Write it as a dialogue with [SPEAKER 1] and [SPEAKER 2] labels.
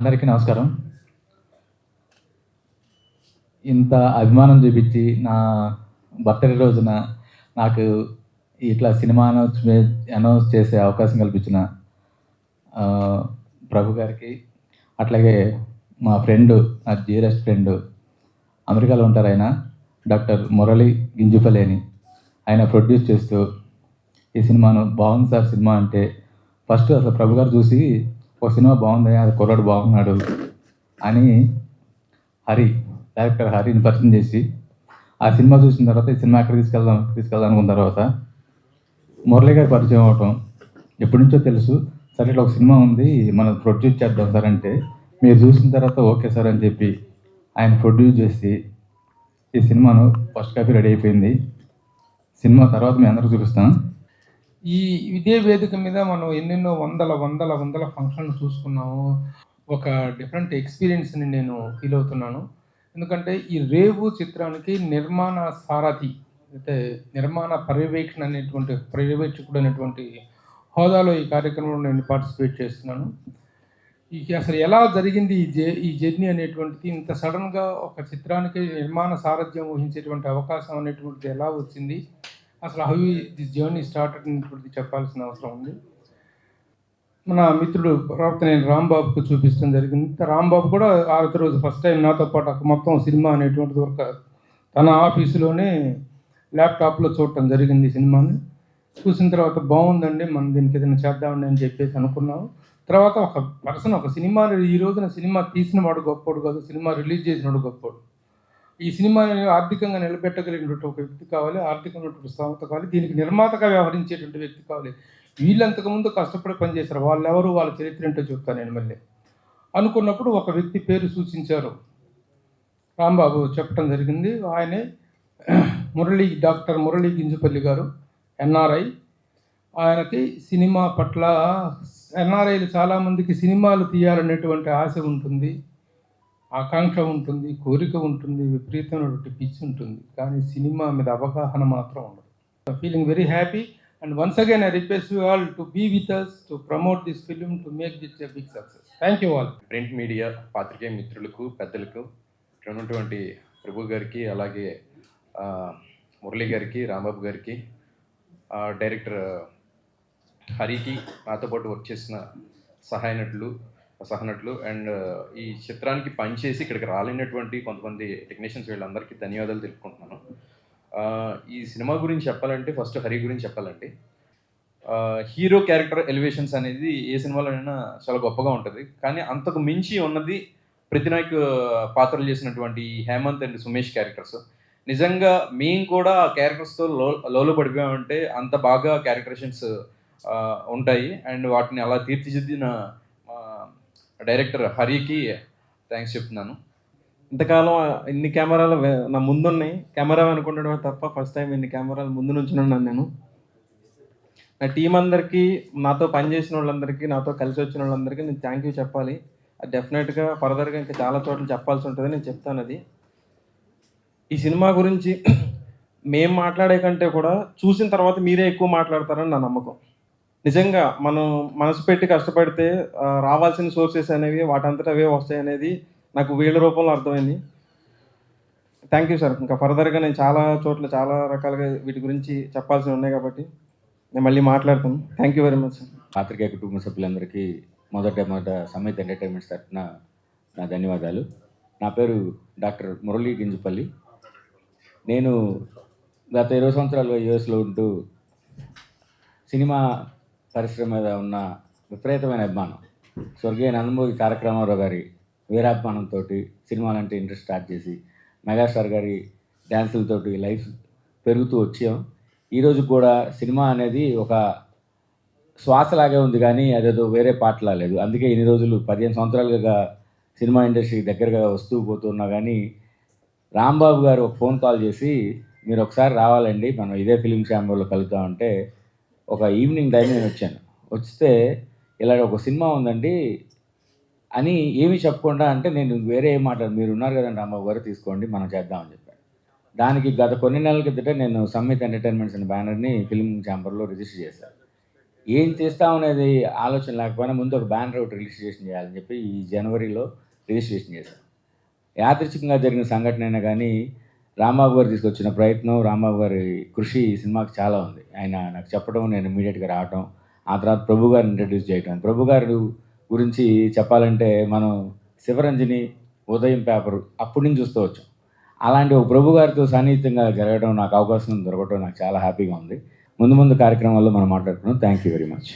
[SPEAKER 1] అందరికీ నమస్కారం. ఇంత అభిమానం చూపించి నా బర్త్‌డే రోజున నాకు ఇట్లా సినిమా అనౌన్స్ చేసే అవకాశం కల్పించిన ఆహ్, ప్రభు గారికి, అట్లాగే మా ఫ్రెండు, నా డియరెస్ట్ ఫ్రెండు, అమెరికాలో ఉంటారాయన. డాక్టర్ మురళి గింజుపల్లి అని. ఆయన ప్రొడ్యూస్ చేస్తూ ఈ సినిమాను బాగుంది సార్ సినిమా అంటే, ఫస్ట్ అసలు ప్రభు గారు చూసి ఒక సినిమా బాగుందయ్యా, అది కుర్రాడు బాగున్నాడు అని హరి, డైరెక్టర్ హరిని పరిచయం చేసి, ఆ సినిమా చూసిన తర్వాత ఈ సినిమా ఎక్కడికి తీసుకెళ్దాం అనుకున్న తర్వాత మురళి గారి పరిచయం అవ్వటం. ఎప్పటి నుంచో తెలుసు. సరే ఇట్లా ఒక సినిమా ఉంది, మనం ప్రొడ్యూస్ చేద్దాం సార్ అంటే, మీరు చూసిన తర్వాత ఓకే సార్ అని చెప్పి ఆయన ప్రొడ్యూస్ చేసి ఈ సినిమాను ఫస్ట్ కాపీ రెడీ అయిపోయింది. సినిమా తర్వాత మీ అందరికీ చూపిస్తాం.
[SPEAKER 2] ఇదే వేదిక మీద మనం ఎన్నెన్నో వందల ఫంక్షన్లు చూసుకున్నాము. ఒక డిఫరెంట్ ఎక్స్పీరియన్స్‌ని నేను ఫీల్ అవుతున్నాను. ఎందుకంటే ఈ 'రేవు' చిత్రానికి నిర్మాణ సారథి, అంటే నిర్మాణ పర్యవేక్షకుడు అనేటువంటి హోదాలో ఈ కార్యక్రమంలో నేను పార్టిసిపేట్ చేస్తున్నాను. అసలు ఎలా జరిగింది ఈ జర్నీ అనేటువంటిది, ఇంత సడన్‌గా ఒక చిత్రానికి నిర్మాణ సారథ్యం వహించేటువంటి అవకాశం అనేటువంటిది ఎలా వచ్చింది? అసలు హౌ దిస్ జర్నీ స్టార్టెడ్ అనేటువంటిది చెప్పాల్సిన అవసరం ఉంది. మన మిత్రుడు ప్రవక్త నేను రాంబాబుకు చూపించడం జరిగింది. రాంబాబు కూడా ఆ రోజు ఫస్ట్ టైం నాతో పాటు మొత్తం సినిమా అనేటువంటిది ఒక తన ఆఫీసులోనే ల్యాప్టాప్లో చూడటం జరిగింది ఈ సినిమాని. చూసిన తర్వాత బాగుందండి, మనం దీనికి ఏదైనా చేద్దామండి అని చెప్పేసి అనుకున్నాము. తర్వాత ఒక పర్సన్, ఒక సినిమాని ఈ రోజున సినిమా తీసిన వాడు గొప్పోడు కాదు, సినిమా రిలీజ్ చేసినవాడు గొప్పోడు. ఈ సినిమాని ఆర్థికంగా నిలబెట్టగలిగినటువంటి ఒక వ్యక్తి కావాలి, ఆర్థికమైనటువంటి స్థోమత కావాలి, దీనికి నిర్మాతగా వ్యవహరించేటువంటి వ్యక్తి కావాలి. వీళ్ళు అంతకుముందు కష్టపడి పనిచేశారు, వాళ్ళెవరు, వాళ్ళ చరిత్ర ఏంటో చెప్తాను నేను మళ్ళీ. అనుకున్నప్పుడు ఒక వ్యక్తి పేరు సూచించారు, రాంబాబు చెప్పడం జరిగింది. ఆయనే డాక్టర్ మురళి గింజుపల్లి గారు, ఎన్ఆర్ఐ. ఆయనకి సినిమా పట్ల, ఎన్ఆర్ఐలు చాలామందికి సినిమాలు తీయాలనేటువంటి ఆశ ఉంటుంది, ఆకాంక్ష ఉంటుంది, కోరిక ఉంటుంది, విపరీతమైనటువంటి పిచ్చి ఉంటుంది, కానీ సినిమా మీద అవగాహన మాత్రం ఉండదు. Feeling very happy and once again I request you all to be with us to promote this film to make this a big success. Thank you all.
[SPEAKER 3] Print media పాత్రికేయ మిత్రులకు, పెద్దలకు, ఇక్కడ ఉన్నటువంటి ప్రభు గారికి, అలాగే మురళి గారికి, రాంబాబు గారికి, డైరెక్టర్ హరికి, నాతో పాటు వర్క్ చేసిన సహనటులు అండ్ ఈ చిత్రానికి పనిచేసి ఇక్కడికి రాలేనటువంటి కొంతమంది టెక్నీషియన్స్, వీళ్ళందరికీ ధన్యవాదాలు తెలుపుకుంటున్నాను. ఈ సినిమా గురించి చెప్పాలంటే ఫస్ట్ హరి గురించి చెప్పాలండి. హీరో క్యారెక్టర్ ఎలివేషన్స్ అనేది ఏ సినిమాలోనైనా చాలా గొప్పగా ఉంటుంది, కానీ అంతకు మించి ఉన్నది ప్రతినాయక్ పాత్రలు చేసినటువంటి హేమంత్ అండ్ సుమేష్ క్యారెక్టర్స్. నిజంగా మేము కూడా ఆ క్యారెక్టర్స్తో లోలో పడిపోయామంటే అంత బాగా క్యారెక్టరేషన్స్ ఉంటాయి. అండ్ వాటిని అలా తీర్చిదిద్దిన డైరెక్టర్ హరికి థ్యాంక్స్ చెప్తున్నాను.
[SPEAKER 4] ఇంతకాలం ఇన్ని కెమెరాలు నా ముందున్నాయి, కెమెరా అనుకుంటడమే తప్ప ఫస్ట్ టైం ఇన్ని కెమెరాలు ముందు నుంచున్నాను నేను. నా టీం అందరికీ, నాతో పనిచేసిన వాళ్ళందరికీ, నాతో కలిసి వచ్చిన వాళ్ళందరికీ నేను థ్యాంక్ యూ చెప్పాలి. అది డెఫినెట్గా ఫర్దర్గా ఇంకా చాలా చోట్ల చెప్పాల్సి ఉంటుంది, నేను చెప్తాను అది. ఈ సినిమా గురించి మేము మాట్లాడే కంటే కూడా చూసిన తర్వాత మీరే ఎక్కువ మాట్లాడతారని నా నమ్మకం. నిజంగా మనం మనసు పెట్టి కష్టపడితే రావాల్సిన సోర్సెస్ అనేవి వాటంతటా అవే వస్తాయి అనేది నాకు వీళ్ళ రూపంలో అర్థమైంది. Thank you sir. ఇంకా ఫర్దర్గా నేను చాలా చోట్ల చాలా రకాలుగా వీటి గురించి చెప్పాల్సి ఉన్నాయి కాబట్టి నేను మళ్ళీ మాట్లాడతాను. Thank you very much sir.
[SPEAKER 1] పాత్రికేయ కుటుంబ సభ్యులందరికీ మొదట సమేత ఎంటర్టైన్మెంట్స్ తరఫున నా ధన్యవాదాలు. నా పేరు డాక్టర్ మురళి గింజుపల్లి. నేను గత 20 సంవత్సరాలు యూఎస్లో ఉంటూ సినిమా పరిశ్రమ మీద ఉన్న విపరీతమైన అభిమానం, స్వర్గీయ నందమూరి తారక రామారావు గారి వీరాభిమానంతో సినిమాలంటే ఇంట్రెస్ట్ స్టార్ట్ చేసి, మెగాస్టార్ గారి డ్యాన్సులతోటి లైఫ్ పెరుగుతూ వచ్చాం. ఈరోజు కూడా సినిమా అనేది ఒక శ్వాసలాగే ఉంది, కానీ అదేదో వేరే పాటలా లేదు. అందుకే ఇన్ని రోజులు 15 సంవత్సరాలుగా సినిమా ఇండస్ట్రీకి దగ్గరగా వస్తూ పోతున్నా కానీ రాంబాబు గారు ఒక ఫోన్ కాల్ చేసి, మీరు ఒకసారి రావాలండి, మనం ఇదే ఫిలిం ఛాంబర్లో కలుద్దామంటే ఒక ఈవినింగ్ టైం నేను వచ్చాను. వస్తే ఇలా ఒక సినిమా ఉందండి అని ఏమీ చెప్పకుండా, అంటే నేను వేరే ఏం మాట్లాడు, మీరు ఉన్నారు కదండి రాంబాబు గారు, తీసుకోండి మనం చేద్దామని చెప్పాను. దానికి గత కొన్ని నెలల కిందట నేను సమ్మిత్ ఎంటర్టైన్మెంట్స్ అనే బ్యానర్ని ఫిలిం ఛాంబర్లో రిజిస్టర్ చేశాను. ఏం చేస్తామనేది ఆలోచన లేకపోయినా ముందు ఒక బ్యానర్ ఒకటి రిజిస్ట్రేషన్ చేయాలని చెప్పి ఈ జనవరిలో రిజిస్ట్రేషన్ చేశాను. యాదృచ్ఛికంగా జరిగిన సంఘటన అయినా కానీ రాంబాబు గారు తీసుకొచ్చిన ప్రయత్నం, రాంబాబు గారి కృషి ఈ సినిమాకి చాలా ఉంది. ఆయన నాకు చెప్పడం, నేను ఇమీడియట్గా రావటం, ఆ తర్వాత ప్రభు గారిని ఇంట్రడ్యూస్ చేయటం. ప్రభు గారు గురించి చెప్పాలంటే మనం శివరంజని, ఉదయం పేపరు అప్పటి నుంచి చూస్తూ వచ్చాం. అలాంటి ఒక ప్రభు గారితో సన్నిహితంగా జరగడం, నాకు అవకాశం దొరకడం నాకు చాలా హ్యాపీగా ఉంది. ముందు ముందు కార్యక్రమాల్లో మనం మాట్లాడుకున్నాం. Thank you very much.